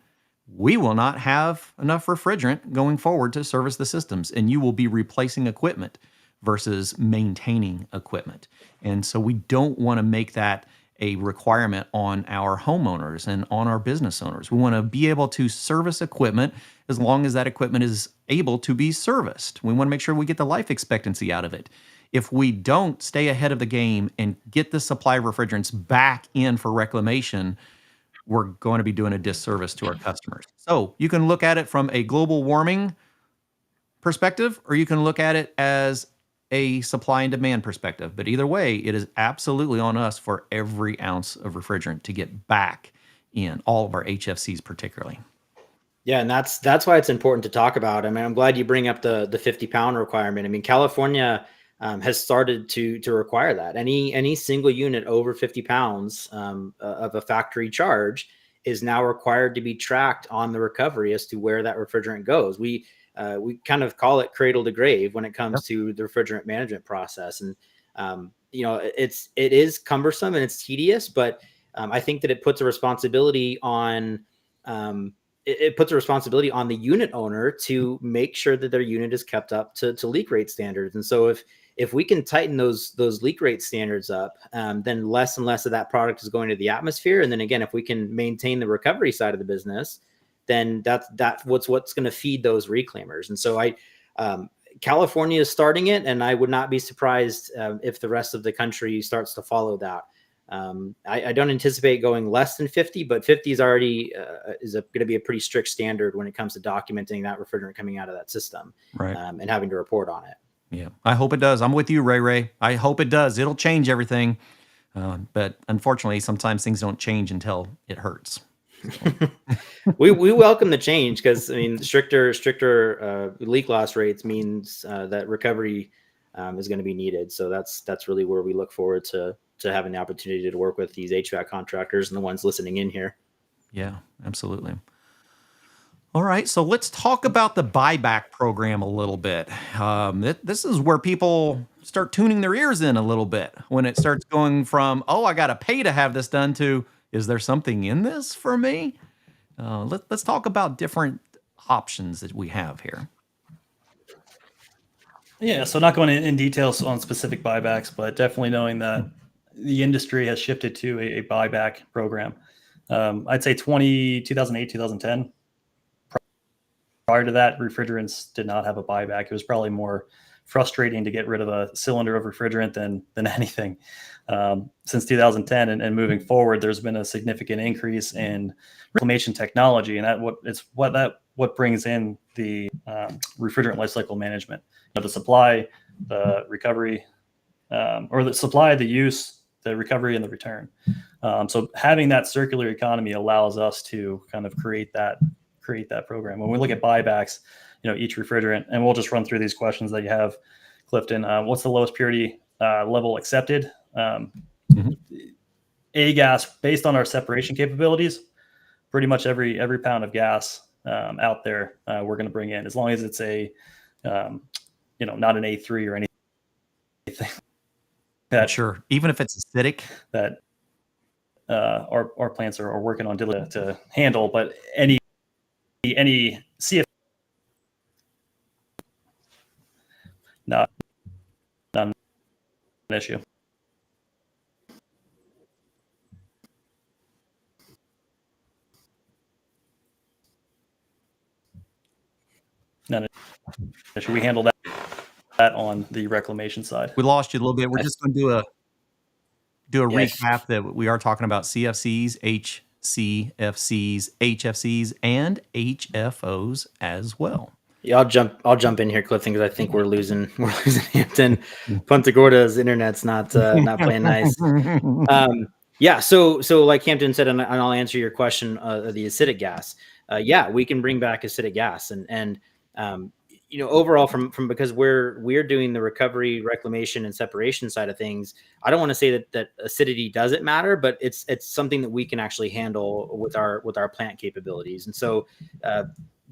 we will not have enough refrigerant going forward to service the systems, and you will be replacing equipment versus maintaining equipment. And so we don't want to make that a requirement on our homeowners and on our business owners. We want to be able to service equipment as long as that equipment is able to be serviced. We want to make sure we get the life expectancy out of it. If we don't stay ahead of the game and get the supply of refrigerants back in for reclamation, we're going to be doing a disservice to our customers. So you can look at it from a global warming perspective, or you can look at it as a supply and demand perspective. But either way, it is absolutely on us for every ounce of refrigerant to get back in all of our HFCs particularly. Yeah, and that's why it's important to talk about. I mean, I'm glad you bring up the 50-pound requirement. I mean, California has started to require that. Any single unit over 50 pounds of a factory charge is now required to be tracked on the recovery as to where that refrigerant goes. We kind of call it cradle to grave when it comes to the refrigerant management process. And it is cumbersome and it's tedious, but I think that it puts a responsibility on it puts a responsibility on the unit owner to make sure that their unit is kept up to leak rate standards. And so if we can tighten those leak rate standards up, then less and less of that product is going to the atmosphere. And then again, if we can maintain the recovery side of the business, then that's what's going to feed those reclaimers. And so California is starting it, and I would not be surprised if the rest of the country starts to follow that. I don't anticipate going less than 50, but 50 is already going to be a pretty strict standard when it comes to documenting that refrigerant coming out of that system, right, and having to report on it. Yeah, I hope it does. I'm with you, Ray. I hope it does. It'll change everything. But unfortunately, sometimes things don't change until it hurts. we welcome the change because, I mean, stricter leak loss rates means that recovery is going to be needed. So that's really where we look forward to having the opportunity to work with these HVAC contractors and the ones listening in here. Yeah, absolutely. All right, so let's talk about the buyback program a little bit. This is where people start tuning their ears in a little bit when it starts going from, oh, I got to pay to have this done, to, is there something in this for me? Let's talk about different options that we have here. Yeah, so not going in details on specific buybacks, but definitely knowing that the industry has shifted to a buyback program. I'd say 2008, 2010. Prior to that, refrigerants did not have a buyback. It was probably more frustrating to get rid of a cylinder of refrigerant than anything. Since 2010 and moving forward, there's been a significant increase in reclamation technology, and what brings in the refrigerant lifecycle management. The supply, the recovery, or the supply, the use, the recovery, and the return. So having that circular economy allows us to kind of create that program. When we look at buybacks, each refrigerant, and we'll just run through these questions that you have, Clifton. What's the lowest purity level accepted? A-gas, based on our separation capabilities, pretty much every pound of gas out there we're going to bring in, as long as it's a not an A3 or anything. Sure, even if it's acidic, that our plants are working on to handle, but any CF not an issue. Not an issue. We handle that on the reclamation side. We lost you a little bit. We're just going to do a recap that we are talking about CFCs, HCFCs, HFCs, and HFOs as well. Yeah, I'll jump in here, Clifton, because I think we're losing Hampton. Punta Gorda's internet's not playing nice. So like Hampton said, and I'll answer your question, the acidic gas. We can bring back acidic gas, and overall from because we're doing the recovery, reclamation, and separation side of things. I don't want to say that acidity doesn't matter, but it's something that we can actually handle with our plant capabilities. And so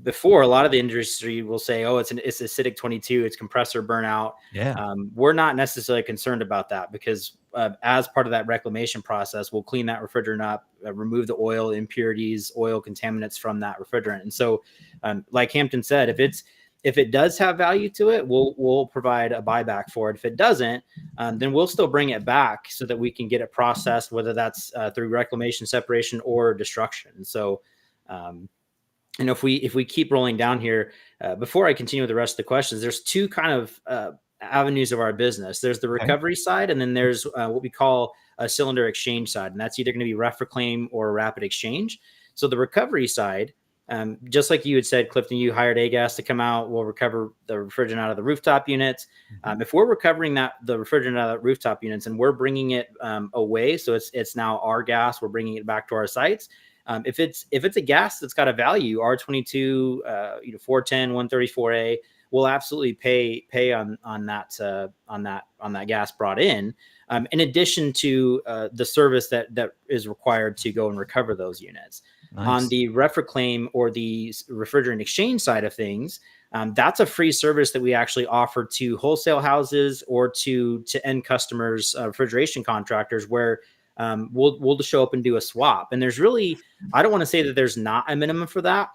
before, a lot of the industry will say, oh, it's acidic 22, it's compressor burnout. Yeah. We're not necessarily concerned about that because as part of that reclamation process, we'll clean that refrigerant up, remove the oil impurities, oil contaminants from that refrigerant. And so like Hampton said, if it does have value to it, we'll provide a buyback for it. If it doesn't, then we'll still bring it back so that we can get it processed, whether that's through reclamation, separation, or destruction. And so, if we keep rolling down here, before I continue with the rest of the questions, there's two kind of avenues of our business. There's the recovery side, and then there's what we call a cylinder exchange side, and that's either going to be Refriclaim or rapid exchange. So the recovery side Just like you had said, Clifton, you hired A-Gas to come out. We'll recover the refrigerant out of the rooftop units. If we're recovering the refrigerant out of the rooftop units and we're bringing it away, so it's now our gas, we're bringing it back to our sites. If it's a gas that's got a value, R22, 410, 134A, we'll absolutely pay on that gas brought in addition to the service that is required to go and recover those units. Nice. On the Refriclaim or the refrigerant exchange side of things, that's a free service that we actually offer to wholesale houses or to end customers, refrigeration contractors, where we'll just show up and do a swap. And there's really, I don't want to say that there's not a minimum for that,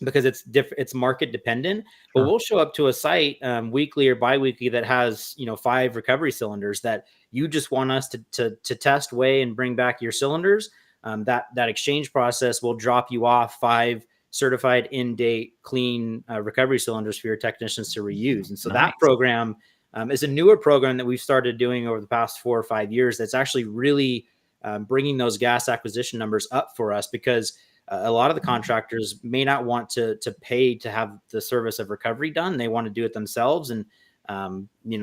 because it's market dependent, but we'll show up to a site weekly or biweekly that has 5 recovery cylinders that you just want us to test, weigh, and bring back your cylinders. That exchange process will drop you off 5 certified in-date clean recovery cylinders for your technicians to reuse. And so that program is a newer program that we've started doing over the past 4 or 5 years. That's actually really bringing those gas acquisition numbers up for us, because a lot of the contractors may not want to pay to have the service of recovery done. They want to do it themselves. And,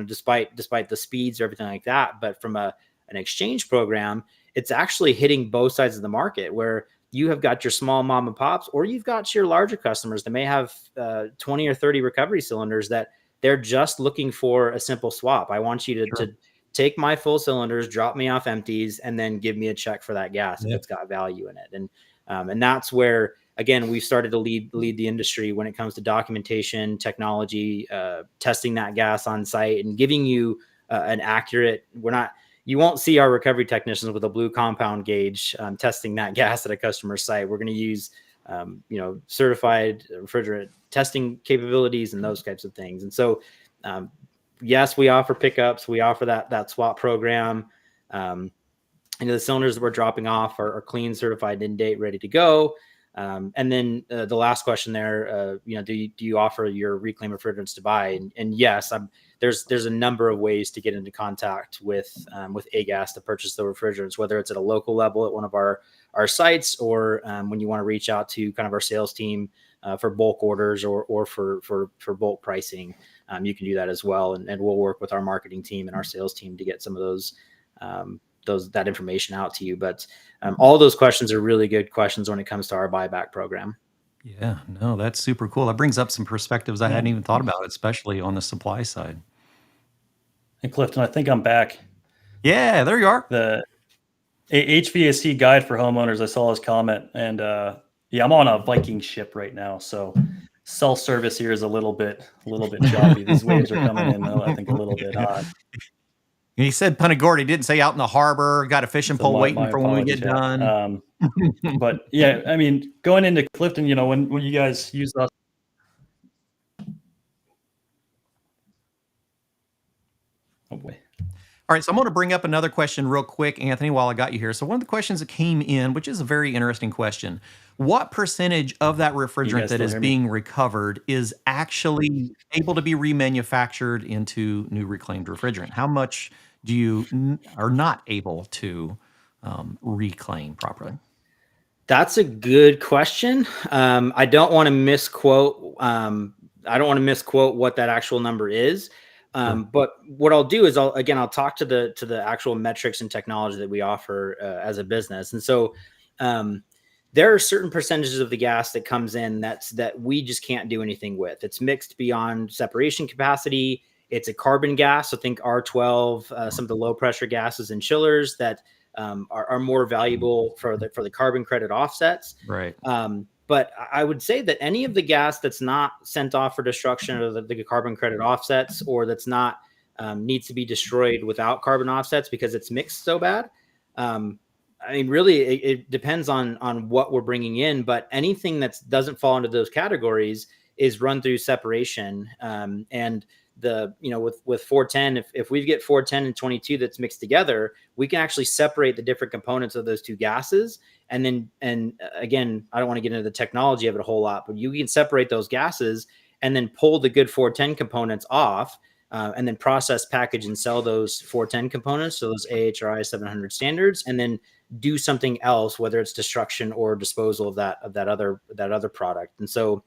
despite the speeds or everything like that, but from an exchange program, it's actually hitting both sides of the market, where you have got your small mom and pops, or you've got your larger customers that may have 20 or 30 recovery cylinders that they're just looking for a simple swap. I want you to take my full cylinders, drop me off empties, and then give me a check for that gas if it's got value in it. And that's where, again, we started to lead the industry when it comes to documentation, technology, testing that gas on site, and giving you an accurate. You won't see our recovery technicians with a blue compound gauge testing that gas at a customer site. We're going to use, certified refrigerant testing capabilities and those types of things. And so, yes, we offer pickups. We offer that swap program. The cylinders that we're dropping off are clean, certified, in date, ready to go. And then the last question there, do you offer your reclaim refrigerants to buy? And yes, there's a number of ways to get into contact with A-Gas to purchase the refrigerants, whether it's at a local level at one of our sites, or when you want to reach out to kind of our sales team for bulk orders or for bulk pricing, you can do that as well. And we'll work with our marketing team and our sales team to get some of those that information out to you. But all those questions are really good questions when it comes to our buyback program. Yeah, no, that's super cool. That brings up some perspectives I hadn't even thought about, especially on the supply side. And Clifton, I think I'm back. Yeah, there you are. The HVAC guide for homeowners. I saw his comment, and I'm on a Viking ship right now, so self-service here is a little bit choppy. These waves are coming in, though, I think a little bit hot. He said Punta Gorda. He didn't say out in the harbor, got a fishing pole waiting for when we get done. But yeah, I mean, going into Clifton, when you guys use us. Oh boy. All right, so I'm going to bring up another question real quick, Anthony, while I got you here. So one of the questions that came in, which is a very interesting question, what percentage of that refrigerant that is being recovered is actually able to be remanufactured into new reclaimed refrigerant? How much do you are not able to reclaim properly? That's a good question. I don't want to misquote. I don't want to misquote what that actual number is. But what I'll do is I'll talk to the actual metrics and technology that we offer as a business. And so there are certain percentages of the gas that comes in that we just can't do anything with. It's mixed beyond separation capacity. It's a carbon gas. So think R12, some of the low pressure gases and chillers that are more valuable for the carbon credit offsets. Right. But I would say that any of the gas that's not sent off for destruction or the carbon credit offsets, or that's not needs to be destroyed without carbon offsets because it's mixed so bad. I mean, really, it depends on what we're bringing in. But anything that doesn't fall into those categories is run through separation. And with 410, if we get 410 and 22 that's mixed together, we can actually separate the different components of those two gases. And again, I don't want to get into the technology of it a whole lot, but you can separate those gases and then pull the good 410 components off. and then process, package, and sell those 410 components, so those AHRI 700 standards, and then do something else, whether it's destruction or disposal of that other product. And so,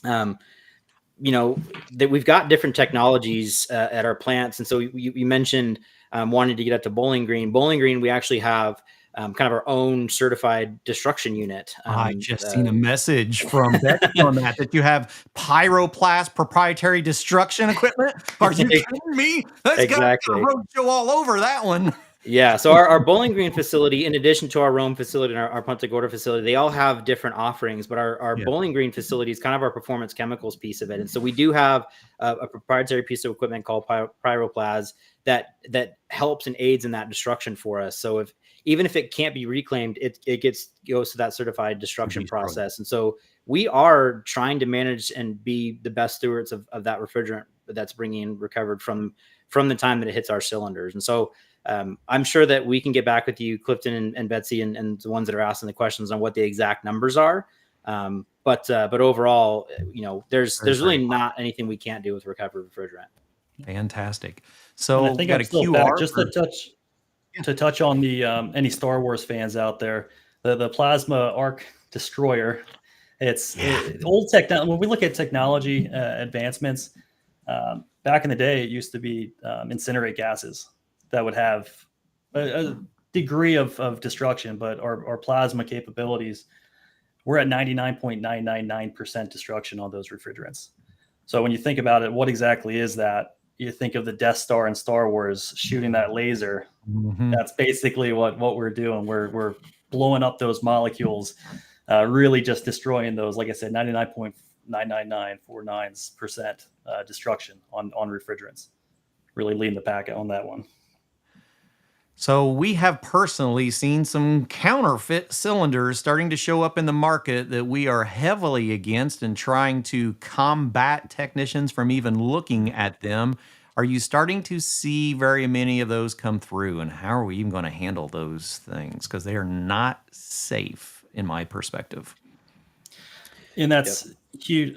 that we've got different technologies at our plants. And so you mentioned wanting to get up to Bowling Green. Bowling Green, we actually have kind of our own certified destruction unit. I just seen a message from Becky on that you have Pyroplast proprietary destruction equipment. Are you kidding me? That's Exactly. got a roadshow all over that one. Yeah. So our Bowling Green facility, in addition to our Rome facility and our Punta Gorda facility, they all have different offerings, but our Bowling Green facility is kind of our performance chemicals piece of it. And so we do have a proprietary piece of equipment called Pyroplast that helps and aids in that destruction for us. So even if it can't be reclaimed, it goes to that certified destruction process. And so we are trying to manage and be the best stewards of that refrigerant that's bringing recovered from the time that it hits our cylinders. And so I'm sure that we can get back with you, Clifton and Betsy, and the ones that are asking the questions on what the exact numbers are. But overall, there's really not anything we can't do with recovered refrigerant. Fantastic. So I think got I'm a still QR back just to touch on the any Star Wars fans out there. The plasma arc destroyer. It's old technology. When we look at technology advancements, back in the day, it used to be incinerate gases that would have a degree of destruction, but our plasma capabilities, we're at 99.999% destruction on those refrigerants. So when you think about it, what exactly is that? You think of the Death Star in Star Wars shooting that laser. Mm-hmm. That's basically what we're doing. We're blowing up those molecules, really just destroying those. Like I said, 99.99949% destruction on refrigerants. Really leading the pack on that one. So we have personally seen some counterfeit cylinders starting to show up in the market that we are heavily against and trying to combat technicians from even looking at them. Are you starting to see very many of those come through? And how are we even going to handle those things? Because they are not safe, in my perspective. And that's huge.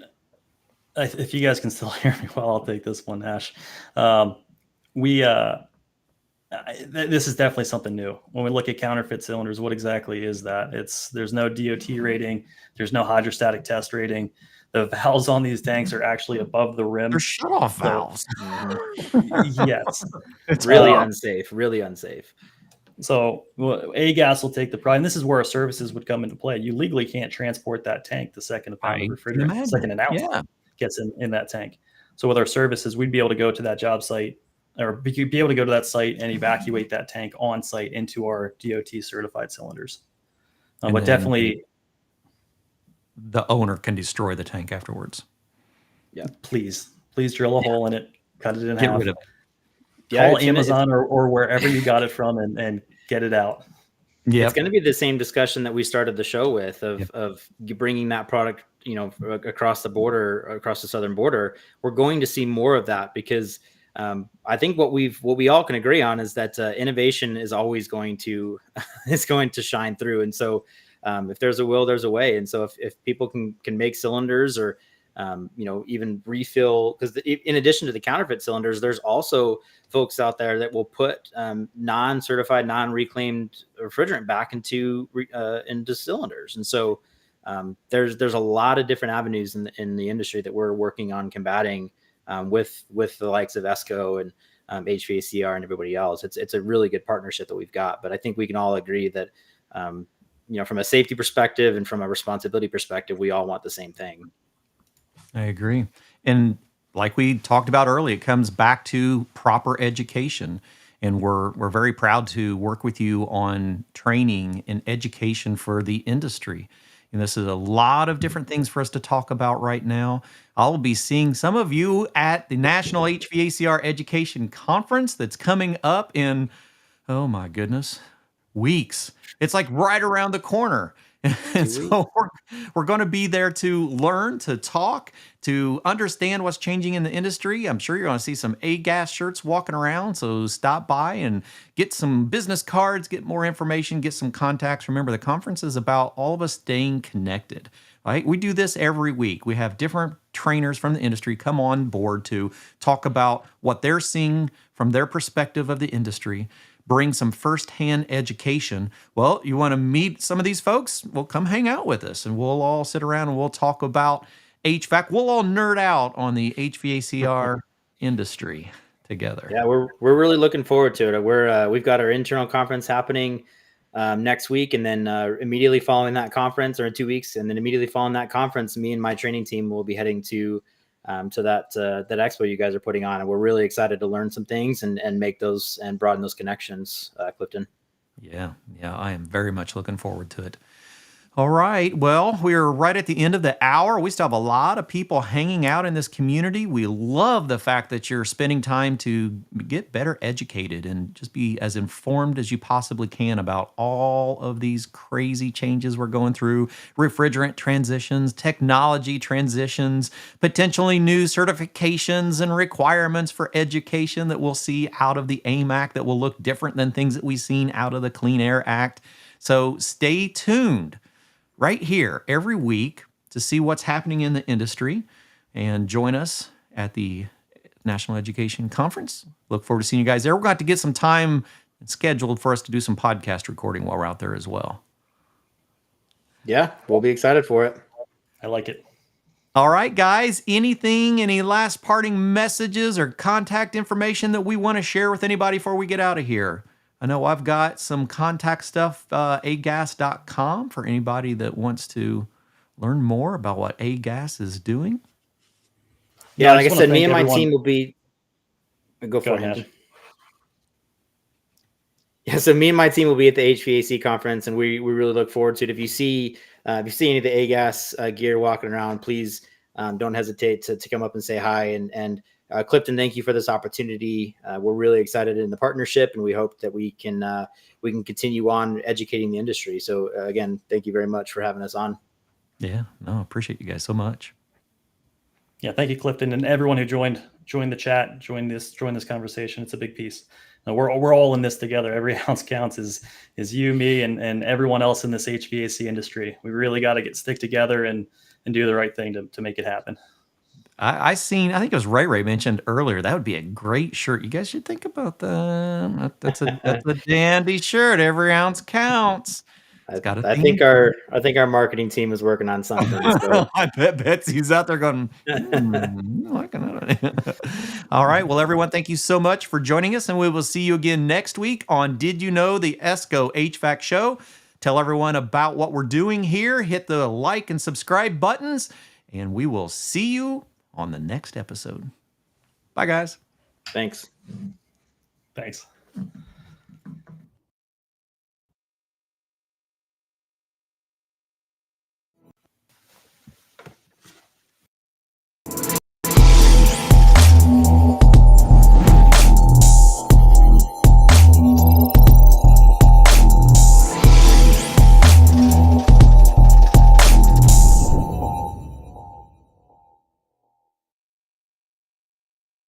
If you guys can still hear me well, I'll take this one, Ash. This is definitely something new. When we look at counterfeit cylinders, what exactly is that? There's no DOT rating. There's no hydrostatic test rating. The valves on these tanks are actually above the rim. They're shut-off valves. Yes. It's really unsafe, really unsafe. So A-gas will take the pride. And this is where our services would come into play. You legally can't transport that tank the second a pound of refrigerant, the second an ounce gets in that tank. So with our services, we'd be able to go to that job site, or be able to go to that site and evacuate that tank on site into our DOT certified cylinders. But definitely the owner can destroy the tank afterwards. Yeah. Please drill a hole in it, cut it in Get half. rid of it. Call Amazon or wherever you got it from and get it out. Yeah, it's going to be the same discussion that we started the show with of bringing that product, across the border, across the southern border. We're going to see more of that because I think what we all can agree on is that innovation is always going to shine through. And so if there's a will, there's a way. And so if people can make cylinders or even refill, because in addition to the counterfeit cylinders, there's also folks out there that will put non-certified, non-reclaimed refrigerant back into cylinders. And so there's a lot of different avenues in the industry that we're working on combating with the likes of ESCO and HVACR and everybody else. It's a really good partnership that we've got. But I think we can all agree that from a safety perspective and from a responsibility perspective, we all want the same thing. I agree. And like we talked about earlier, it comes back to proper education. And we're very proud to work with you on training and education for the industry. And this is a lot of different things for us to talk about right now. I'll be seeing some of you at the National HVACR Education Conference that's coming up in, oh my goodness, weeks. It's like right around the corner. And so we're going to be there to learn, to talk, to understand what's changing in the industry. I'm sure you're going to see some A-gas shirts walking around. So stop by and get some business cards, get more information, get some contacts. Remember, the conference is about all of us staying connected. Right? We do this every week. We have different trainers from the industry come on board to talk about what they're seeing from their perspective of the industry, bring some firsthand education. Well, you want to meet some of these folks? Well, come hang out with us and we'll all sit around and we'll talk about HVAC. We'll all nerd out on the HVACR industry together. Yeah, we're really looking forward to it. We've got our internal conference happening next week, and then immediately following that conference, or in 2 weeks, and then immediately following that conference, me and my training team will be heading to that expo you guys are putting on, and we're really excited to learn some things and make those and broaden those connections, Clifton. Yeah, I am very much looking forward to it. All right. Well, we're right at the end of the hour. We still have a lot of people hanging out in this community. We love the fact that you're spending time to get better educated and just be as informed as you possibly can about all of these crazy changes we're going through, refrigerant transitions, technology transitions, potentially new certifications and requirements for education that we'll see out of the AIM Act that will look different than things that we've seen out of the Clean Air Act. So stay tuned right here every week to see what's happening in the industry and join us at the National Education Conference. Look forward to seeing you guys there. We're going to get some time scheduled for us to do some podcast recording while we're out there as well. Yeah, we'll be excited for it. I like it. All right, guys, any last parting messages or contact information that we want to share with anybody before we get out of here? I know I've got some contact stuff, agas.com, for anybody that wants to learn more about what AGAS is doing. Yeah, like I said, me and my team will be... Go for it. Yeah, so me and my team will be at the HVAC conference, and we really look forward to it. If you see any of the AGAS gear walking around, please don't hesitate to come up and say hi. And Clifton, thank you for this opportunity. We're really excited in the partnership, and we hope that we can continue on educating the industry. So again, thank you very much for having us on. Yeah, no, appreciate you guys so much. Yeah, thank you, Clifton, and everyone who joined the chat, joined this conversation. It's a big piece. We're all in this together. Every ounce counts. Is you, me, and everyone else in this HVAC industry. We really got to stick together and do the right thing to make it happen. I think it was Ray mentioned earlier, that would be a great shirt. You guys should think about that. That's a dandy shirt. Every ounce counts. I think our marketing team is working on something. So. I bet Betsy's out there going, All right. Well, everyone, thank you so much for joining us, and we will see you again next week on Did You Know, the ESCO HVAC show. Tell everyone about what we're doing here. Hit the like and subscribe buttons, and we will see you on the next episode. Bye, guys. Thanks. Thanks.